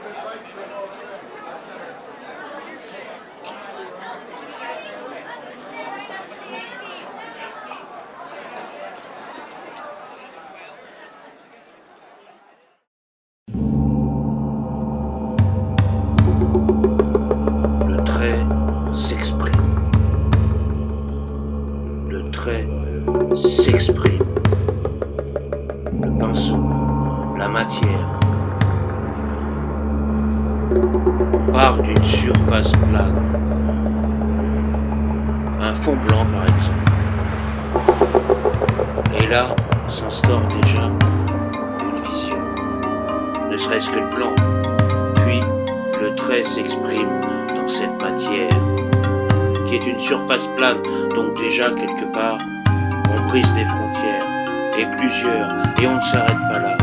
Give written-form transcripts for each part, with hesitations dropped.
Le trait s'exprime. Le trait s'exprime. Le pinceau, la matière, part d'une surface plane. Un fond blanc par exemple. Et là s'instaure déjà une vision. Ne serait-ce que le blanc. Puis le trait s'exprime dans cette matière, qui est une surface plane, donc déjà quelque part, on brise des frontières, et plusieurs, et on ne s'arrête pas là,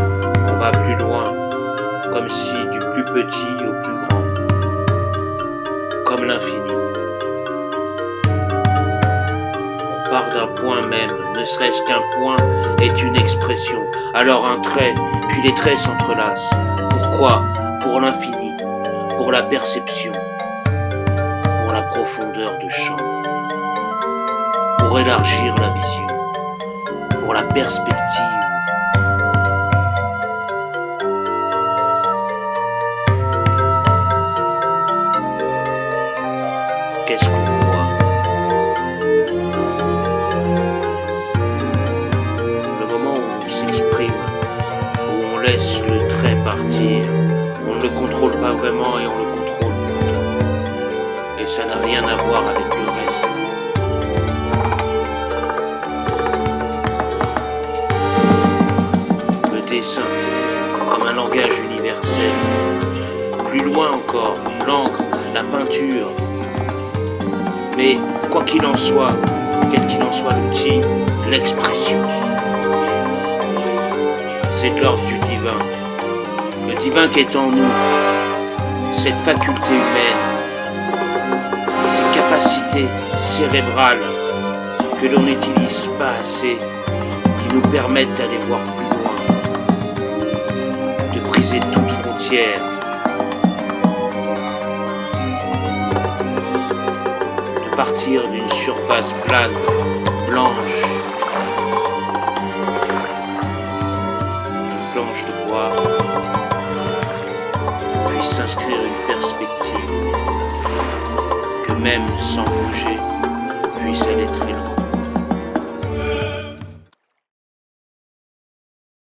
on va plus loin, comme si du plus petit au plus grand, comme l'infini. On part d'un point même, ne serait-ce qu'un point est une expression, alors un trait, puis les traits s'entrelacent. Pourquoi ? Pour l'infini, pour la perception, pour la profondeur de champ, pour élargir la vision, pour la perspective. Qu'est-ce qu'on voit ? Le moment où on s'exprime, où on laisse le trait partir, on ne le contrôle pas vraiment et on le contrôle pourtant. Et ça n'a rien à voir avec le reste. Le dessin, comme un langage universel. Plus loin encore, l'encre, la peinture. Mais quoi qu'il en soit, quel qu'il en soit l'outil, l'expression. C'est de l'ordre du divin. Le divin qui est en nous, cette faculté humaine, ces capacités cérébrales que l'on n'utilise pas assez, qui nous permettent d'aller voir plus loin, de briser toute frontière, de partir d'une surface plane, blanche, une planche de bois, puis s'inscrire une perspective que même sans bouger,